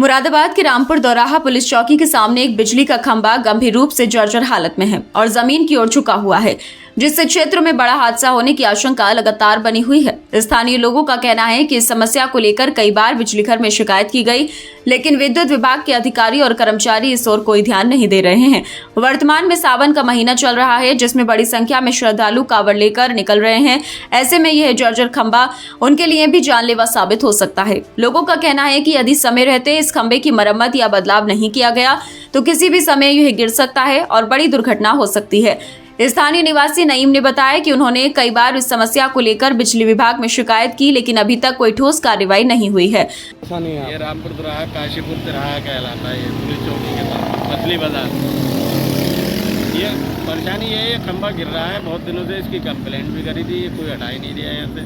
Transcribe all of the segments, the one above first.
मुरादाबाद के रामपुर दौराहा पुलिस चौकी के सामने एक बिजली का खंभा गंभीर रूप से जर्जर हालत में है और जमीन की ओर झुका हुआ है, जिससे क्षेत्र में बड़ा हादसा होने की आशंका लगातार बनी हुई है। स्थानीय लोगों का कहना है कि इस समस्या को लेकर कई बार बिजली घर में शिकायत की गई, लेकिन विद्युत विभाग के अधिकारी और कर्मचारी इस ओर कोई ध्यान नहीं दे रहे हैं। वर्तमान में सावन का महीना चल रहा है, जिसमें बड़ी संख्या में श्रद्धालु कांवड़ लेकर निकल रहे हैं। ऐसे में यह जर्जर खंभा उनके लिए भी जानलेवा साबित हो सकता है। लोगों का कहना है कि यदि समय रहते इस खंभे की मरम्मत या बदलाव नहीं किया गया तो किसी भी समय यह गिर सकता है और बड़ी दुर्घटना हो सकती है। स्थानीय निवासी नईम ने बताया कि उन्होंने कई बार इस समस्या को लेकर बिजली विभाग में शिकायत की, लेकिन अभी तक कोई ठोस कार्रवाई नहीं हुई है। ये रामपुर दौराहा काशीपुर तिराहा कहलाता है, ये पुलिस चौकी के पास मछली बाजार। ये परेशानी ये खंभा गिर रहा है, बहुत दिनों से इसकी कंप्लेंट भी करी थी, कोई हटा ही नहीं दिया यहाँ से।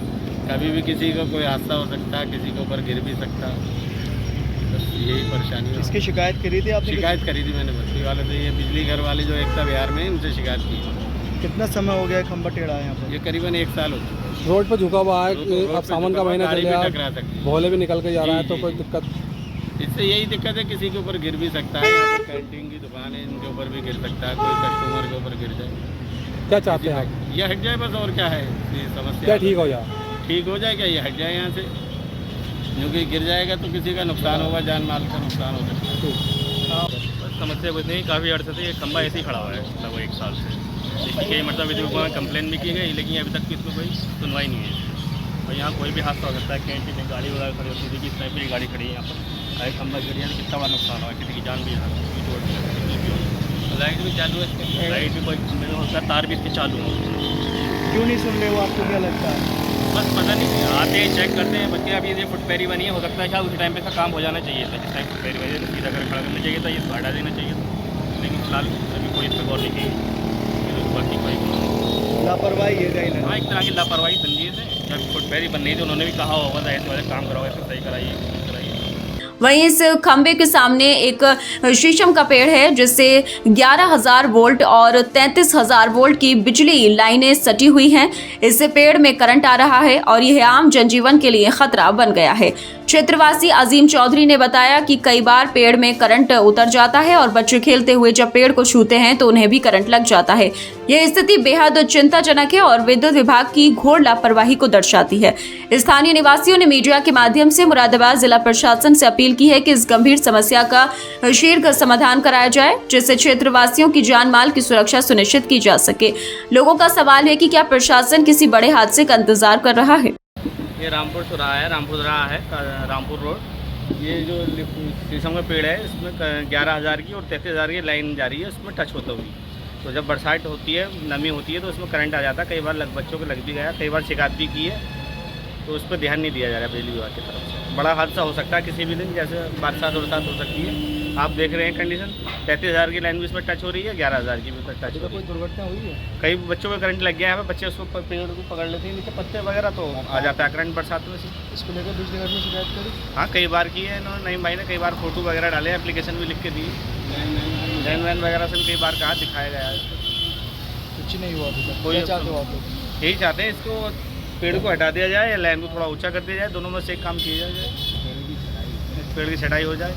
कभी भी किसी को कोई हादसा हो सकता है, किसी के ऊपर गिर भी सकता है, बस यही परेशानी है। इसकी शिकायत करी थी आपने? शिकायत करी थी मैंने बस्ती वाले से, ये बिजली घर वाले जो एकता बिहार में, उनसे शिकायत की। कितना समय हो गया खंभा टेढ़ा है यहाँ पर? ये करीबन 1 साल हो चुका है। रोड पर झुका हुआ है, अब सावन का महीना चल रहा है, भोले भी निकल के जा रहा है, तो कोई दिक्कत? इससे यही दिक्कत है, किसी के ऊपर गिर भी सकता है। यहाँ पे कैंटीन की दुकान है, इनके ऊपर भी गिर सकता है, कोई कस्टमर के ऊपर गिर जाए। क्या चाहते हैं आप? ये हट जाए बस, और क्या है ये समस्या? क्या ठीक हो जाए? ठीक हो जाए क्या? ये हट जाए यहाँ से, क्योंकि गिर जाएगा तो किसी का नुकसान होगा, जान माल का नुकसान हो सकता है। समस्या कुछ नहीं, काफ़ी अर्थ से ये खंभा ऐसे ही खड़ा हुआ है लगभग 1 साल से। इसकी कई मतलब विद्युत विभाग में कंप्लेन भी की गई, लेकिन अभी तक इसमें कोई सुनवाई नहीं है। और यहाँ कोई भी हादसा हो सकता है, कैंटीन में गाड़ी वगैरह खड़ी होती है कि इस टाइप की गाड़ी खड़ी है यहाँ पर, खंभा गिर जाए कितना बड़ा नुकसान हुआ, किसी की जान भी लाइट भी चालू है, लाइट भी कोई मेरे होता है, तार भी इसके चालू है। क्यों नहीं सुन रहे हो? आपको क्या लगता है? बस पता नहीं, आते हैं चेक करते हैं बच्चे। अभी ये फुटपैरी बनी है, हो सकता है शायद उसी टाइम पे इसका काम हो जाना चाहिए था। जिस टाइम फुटपैरी बनी है तो सीधा कर खड़ा करना चाहिए था, ये हटा देना चाहिए था, लेकिन फिलहाल अभी कोई इस पर गौर नहीं की, बाकी कोई लापरवाही है कहीं ना? हाँ, एक तरह की लापरवाही समझिए थे। जब फुटपैरी बन रही थी उन्होंने भी कहा होगा ऐसे वाले काम कराओ, ऐसे सही कराइए। वहीं इस खंबे के सामने एक शीशम का पेड़ है, जिससे 11,000 वोल्ट और 33,000 वोल्ट की बिजली लाइनें सटी हुई हैं। इससे पेड़ में करंट आ रहा है और यह आम जनजीवन के लिए खतरा बन गया है। क्षेत्रवासी अजीम चौधरी ने बताया कि कई बार पेड़ में करंट उतर जाता है और बच्चे खेलते हुए जब पेड़ को छूते हैं तो उन्हें भी करंट लग जाता है। यह स्थिति बेहद चिंताजनक है और विद्युत विभाग की घोर लापरवाही को दर्शाती है। स्थानीय निवासियों ने मीडिया के माध्यम से मुरादाबाद जिला प्रशासन से अपील की है कि इस गंभीर समस्या का शीघ्र समाधान कराया जाए, जिससे क्षेत्रवासियों की जान माल की सुरक्षा सुनिश्चित की जा सके। लोगों का सवाल है कि क्या प्रशासन किसी बड़े हादसे का इंतजार कर रहा है। ये रामपुर चौराहा है, रामपुर चौराहा है, रामपुर रोड। ये जो शीशम का पेड़ है, इसमें 11,000 की और 33,000 की लाइन जा रही है, उसमें टच होता हुई। तो जब बरसात होती है, नमी होती है, तो उसमें करंट आ जाता है। कई बार बच्चों को लग भी गया, कई बार शिकायत भी की है, तो उस पर ध्यान नहीं दिया जा रहा बिजली विभाग की तरफ से। बड़ा हादसा हो सकता है किसी भी दिन, जैसे बरसात हो सकती है। आप देख रहे हैं कंडीशन, 33,000 की लाइन भी इसमें टच हो रही है, 11,000 की भी टच हो रही है। कोई दुर्घटना हुई है? कई बच्चों को करंट लग गया है, बच्चे उसको पेड़ को पकड़ लेते हैं, नीचे पत्ते वगैरह, तो आ जाता है करंट बरसात में से। इसको लेकर बिजली घर में शिकायत करी? हाँ, कई बार की है इन्होंने, नईम भाई ने कई बार फोटो वगैरह डाले, एप्लीकेशन भी लिख के दी, लैंड वैन वगैरह से भी कई बार कहा, दिखाया गया है। कुछ नहीं हुआ अभी तक? कोई क्या चाहते हो आप लोग? यही चाहते हैं, इसको पेड़ को हटा दिया जाए या लाइन को थोड़ा ऊंचा कर दिया जाए, दोनों में से एक काम किया जाए, पेड़ की छटाई हो जाए।